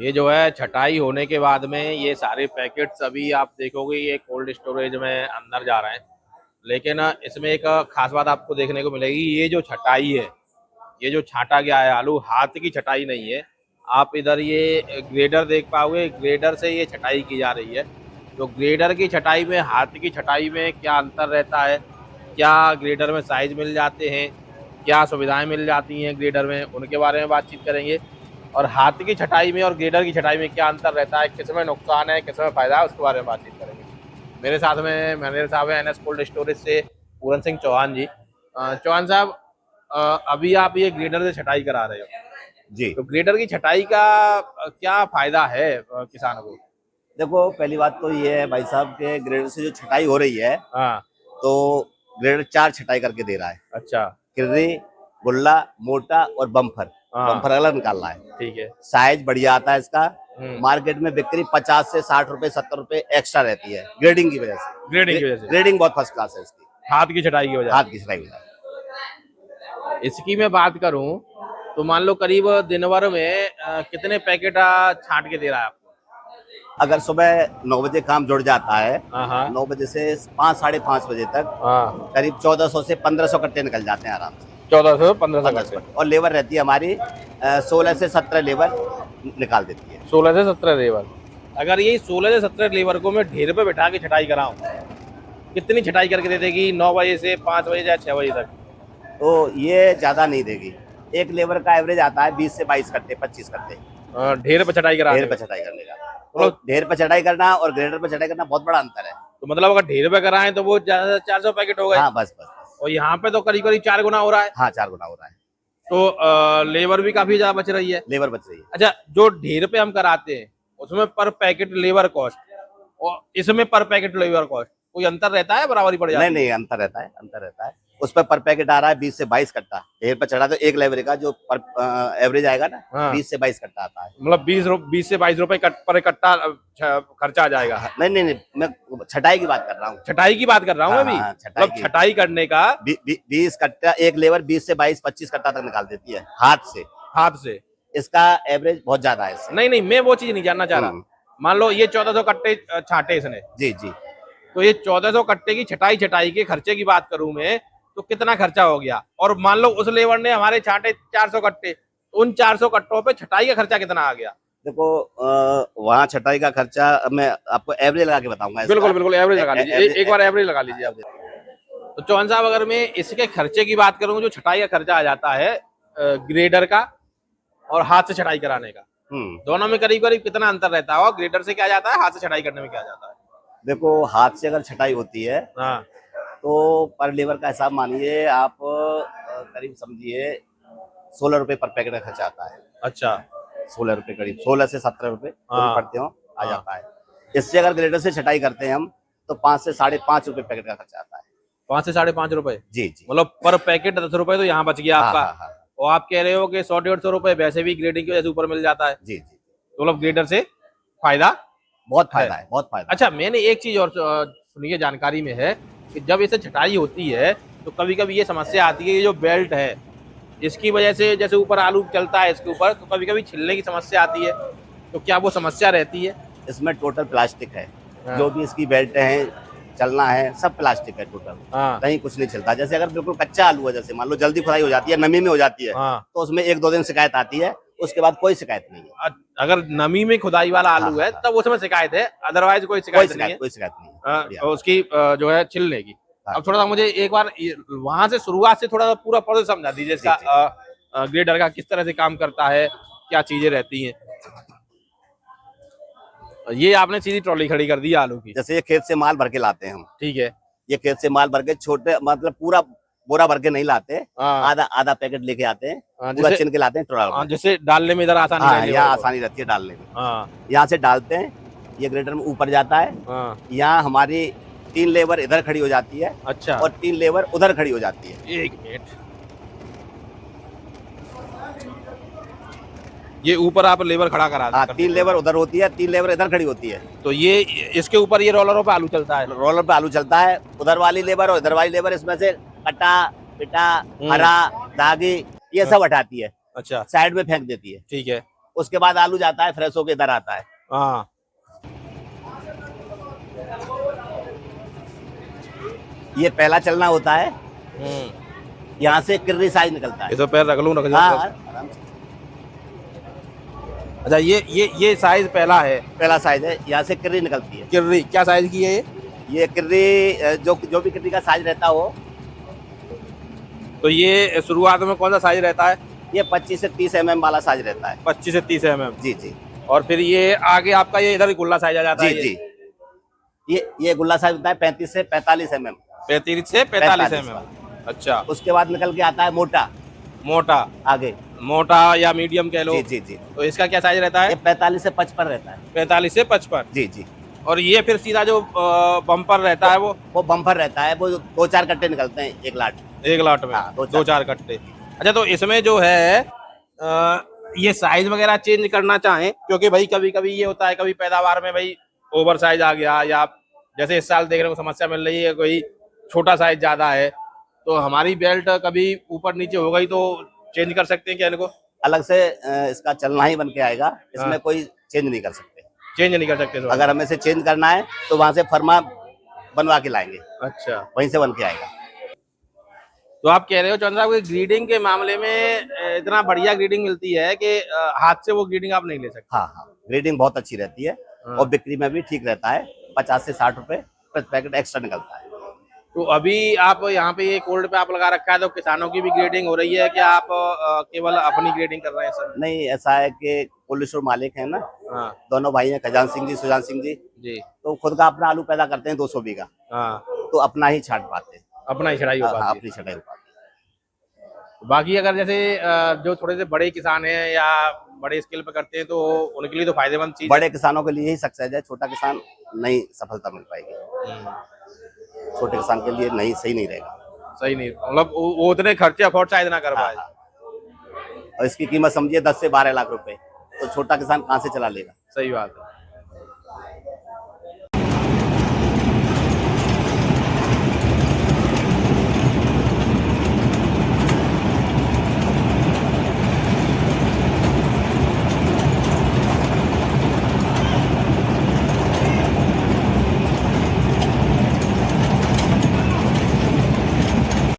ये जो है छटाई होने के बाद में ये सारे पैकेट्स अभी आप देखोगे ये कोल्ड स्टोरेज में अंदर जा रहे हैं। लेकिन इसमें एक खास बात आपको देखने को मिलेगी, ये जो छटाई है, ये जो छांटा गया है आलू, हाथ की छटाई नहीं है। आप इधर ये ग्रेडर देख पाओगे, ग्रेडर से ये छटाई की जा रही है। तो ग्रेडर की छटाई में हाथ की छटाई में क्या अंतर रहता है, क्या ग्रेडर में साइज मिल जाते हैं, क्या सुविधाएं मिल जाती हैं ग्रेडर में, उनके बारे में बातचीत करेंगे। और हाथ की छटाई में और ग्रेडर की छटाई में क्या अंतर रहता है, किसमें नुकसान है किसमें फ़ायदा है, उसके बारे में बातचीत करेंगे। मेरे साथ में मैनेजर साहब हैं एनएस कोल्ड स्टोरेज से, पूरन सिंह चौहान जी। चौहान साहब, अभी आप ये ग्रेडर से छटाई करा रहे हो, जी। तो ग्रेडर की छटाई का क्या फायदा है किसानों को? देखो, पहली बात तो ये है भाई साहब के ग्रेडर से जो छटाई हो रही है, हाँ। तो ग्रेडर 4 छटाई करके दे रहा है। अच्छा। किर्री, गुल्ला, मोटा और बम्फर। हाँ। बम्फर अलग निकालना है। ठीक है। साइज बढ़िया आता है इसका। मार्केट में बिक्री 50 से 60 रुपए 70 रुपए एक्स्ट्रा रहती है ग्रेडिंग की वजह से। ग्रेडिंग की वजह से, ग्रेडिंग बहुत फर्स्ट क्लास है इसकी, हाथ की छटाई की वजह हाथ की छटाई में। से। इसकी मैं बात करूं तो मान लो करीब दिन भर में कितने पैकेट छांट के दे रहा है आपको? अगर सुबह 9 बजे काम जुड़ जाता है, हाँ। 9 बजे से 5 साढ़े 5 बजे तक हाँ। करीब 1400 से 1500 कट्टे निकल जाते हैं आराम से। 1400 1500 1500 और लेबर रहती है हमारी 16 से 17 लेबर निकाल देती है। 16 से 17 लेबर। अगर ये 16 से 17 लेबर को मैं ढेर पे बैठा के छटाई कराऊं, कितनी छटाई करके दे देगी 9 बजे से 5 बजे या 6 बजे तक? तो ये ज्यादा नहीं देगी। एक लेबर का एवरेज आता है 20 से 22 कट्टे 25 कट्टे ढेर पे छटाई करा, ढेर पे छटाई करने का। तो ढेर पे छटाई करना और ग्रेडर पे छटाई करना बहुत बड़ा अंतर है। तो मतलब अगर ढेर पे कराएं तो वो 400 पैकेट हो गए। हाँ, बस बस बस। और यहाँ पे तो करीब करीब 4 गुना हो रहा है। हाँ, 4 गुना हो रहा है। तो लेबर भी काफी ज्यादा बच रही है। लेबर बच रही है। अच्छा, जो ढेर पे हम कराते हैं उसमें पर पैकेट लेबर कॉस्ट और इसमें पर पैकेट लेबर कॉस्ट कोई अंतर रहता है, बराबरी पड़ जाती है? नहीं, अंतर रहता है, अंतर रहता है। उस पर पैकेट आ रहा है 20 से 22 कट्टा। ढेर पर चढ़ा तो एक लेबर का जो पर एवरेज आएगा ना, हाँ। 20 से 22 कट्टा आता है। मतलब 20 से 22 रुपए पर इकट्ठा खर्चा आ जाएगा। नहीं, मैं छटाई की बात कर रहा हूँ। छटाई की बात कर रहा हूँ मैं भी। हाँ, मतलब छटाई करने का 20 कट्टा एक लेबर 20 से 22-25 कट्टा तक निकाल देती है हाथ से। इसका एवरेज बहुत ज्यादा है इससे। नहीं, मैं वो चीज नहीं जानना चाह रहा। मान लो ये 1400 कट्टे छांटे इसने। जी। तो ये 1400 कट्टे की छटाई के खर्चे की बात करूं मैं, तो कितना खर्चा हो गया? और मान लो उस लेबर ने हमारे छांटे 400 कट्टे, उन 400 कट्टों पे छटाई का खर्चा कितना आ गया? देखो, वहाँ छटाई का खर्चा मैं आपको एवरेज लगा के बताऊंगा। बिल्कुल एवरेज लगा लीजिए, एक बार एवरेज लगा लीजिए आप। तो चौहान साहब, अगर मैं इसके खर्चे की बात करूं, जो छटाई का खर्चा आ जाता है ग्रेडर का और हाथ से छटाई कराने का, दोनों में करीब करीब कितना अंतर रहता है? और ग्रेडर से क्या जाता है, हाथ से छटाई करने में क्या जाता है? देखो, हाथ से अगर छटाई होती है हाँ, तो पर लेबर का हिसाब मानिए आप, करीब समझिए 16 रुपए पर पैकेट का खर्चा आता है। अच्छा। 16 रुपए, करीब 16 से 17 रुपए पड़ते हो आ जाता है। इससे अगर ग्रेडर से छटाई करते हैं हम तो 5 से 5.5 रुपए पैकेट का खर्चा आता है। 5 से 5.5 रुपए? जी। मतलब पर पैकेट 10 रुपए तो यहाँ बच गया आपका। हाँ। और आप कह रहे हो कि 100-150 रुपए वैसे भी ग्रेडिंग की वजह से ऊपर मिल जाता है। जी। तो मतलब ग्रेडर से फायदा बहुत फायदा है, बहुत फायदा। अच्छा, मैंने एक चीज और सुनिए, जानकारी में है कि जब इसे छटाई होती है तो कभी कभी ये समस्या आती है, ये जो बेल्ट है इसकी वजह से, जैसे ऊपर आलू चलता है इसके ऊपर, तो कभी कभी छिलने की समस्या आती है। तो क्या वो समस्या रहती है? इसमें टोटल प्लास्टिक है। हाँ। जो भी इसकी बेल्ट है, चलना है, सब प्लास्टिक है टोटल। हाँ। कहीं कुछ नहीं चलता। जैसे अगर बिल्कुल कच्चा आलू है, जैसे मान लो जल्दी खुदाई हो जाती है, नमी में हो जाती है, हाँ। तो उसमें 1-2 दिन शिकायत आती है, उसके बाद कोई शिकायत नहीं है। अगर नमी में खुदाई वाला आलू है तब उसमें शिकायत है, अदरवाइज कोई शिकायत नहीं है। कोई शिकायत नहीं है उसकी जो है छिलने की। अब थोड़ा सा मुझे एक बार वहां से शुरुआत से थोड़ा सा पूरा प्रोसेस समझा दीजिए इसका, ग्रेडर का किस तरह से काम करता है, क्या चीजें रहती हैं। ये आपने सीधी ट्रॉली खड़ी कर दी आलू की। जैसे ये खेत से माल भर के लाते हैं हम। ठीक है। ये खेत से माल भर के छोटे, मतलब पूरा बोरा भर के नहीं लाते, आधा पैकेट लेके आते हैं, पूरा चिन के लाते हैं ट्रॉली। जैसे डालने में इधर आसानी रहती है, यहाँ आसानी रहती है डालने में। यहाँ से डालते हैं, ये ग्रेडर में ऊपर जाता है। यहाँ हमारी 3 लेबर इधर खड़ी हो जाती है। अच्छा। और 3 लेबर उधर खड़ी हो जाती है। 1 मिनट, ये ऊपर आप लेबर खड़ा करा देते हैं? 3 लेबर उधर होती है, 3 लेबर इधर खड़ी होती है। तो ये इसके ऊपर ये रोलरों पे आलू चलता है? रोलर पे आलू चलता है। उधर वाली लेबर और इधर वाली लेबर इसमें से कटा पिटा हरा दागी ये सब हटाती है। अच्छा। साइड में फेंक देती है। ठीक है। उसके बाद आलू जाता है फ्रेश होके इधर आता है। हाँ ये पहला चलना होता है, यहाँ से किर्री साइज निकलता है। इसमें पैर रख लूं, रख हाँ जाओ। आराम से। अच्छा ये साइज पहला है, पहला साइज है, यहाँ से किर्री निकलती है। किर्री क्या साइज की है ये किर्री जो भी किर्री का साइज रहता है वो, तो ये शुरुआत में कौन सा साइज रहता है? ये 25 से 30 mm वाला साइज रहता है। 25 से 30 mm। जी जी और फिर ये आगे आपका ये इधर गुल्ला साइज आ जाता जी है। जी ये गुल्ला साइज होता है 35 से 45 mm। 35 से 45 mm। अच्छा, उसके बाद निकल के आता है मोटा, मोटा, आगे मोटा या मीडियम कह लो। जी जी जी तो इसका क्या साइज रहता ये है? 45 से 55 रहता है। 45 से 55। जी जी और ये फिर सीधा जो बम्पर रहता है वो बम्पर रहता है, वो 2-4 कट्टे निकलते हैं एक लाट। एक लॉट में। हाँ, 2-4 कट्टे। अच्छा, तो इसमें जो है ये साइज वगैरह चेंज करना चाहें, क्योंकि भाई कभी कभी ये होता है, कभी पैदावार में भाई ओवर साइज आ गया, या जैसे इस साल देखने को समस्या मिल रही है, कोई छोटा साइज ज्यादा है, तो हमारी बेल्ट कभी ऊपर नीचे हो गई तो चेंज कर सकते हैं क्या इनको? अलग से इसका चलना ही बन के आएगा, इसमें हाँ। कोई चेंज नहीं कर सकते। चेंज नहीं कर सकते इसमें? अगर हमें से चेंज करना है तो वहां से फर्मा बनवा के लाएंगे, अच्छा, वहीं से बन के आएगा। तो आप कह रहे हो चंद्र साहब कि ग्रीडिंग के मामले में इतना बढ़िया ग्रीडिंग मिलती है कि हाथ से वो ग्रीडिंग आप नहीं ले सकते। हाँ हाँ, ग्रेडिंग बहुत अच्छी रहती है हाँ। और बिक्री में भी ठीक रहता है। 50 से 60 रुपए प्रति पैकेट एक्स्ट्रा निकलता है। तो अभी आप यहाँ पे ये कोल्ड पे आप लगा रखा है, तो किसानों की भी ग्रेडिंग हो रही है कि आप केवल अपनी ग्रेडिंग कर रहे हैं सर? नहीं, ऐसा है कि कोल्ड स्टोर मालिक है ना, हाँ दोनों भाई हैं, खजान सिंह जी, सुजान सिंह जी, जी। तो खुद का अपना आलू पैदा करते हैं 200 बीघा, हाँ, तो अपना ही छांट पाते हैं। अपना ही छड़ाई हो हाँ, पाती है। अपनी छटाई हो पाती बाकी अगर जैसे जो थोड़े से बड़े किसान हैं या बड़े स्केल पे करते हैं, तो उनके लिए तो फायदेमंद है। चीज बड़े किसानों के लिए ही सक्सेस है, छोटा किसान नहीं सफलता मिल पाएगी। है। छोटे किसान के लिए नहीं, सही नहीं रहेगा। सही नहीं, मतलब वो उतने खर्चे अफोर्ड शायद ना कर पाए। हाँ, और इसकी कीमत समझिए 10 से 12 लाख रुपए, तो छोटा किसान कहाँ से चला लेगा। सही बात है।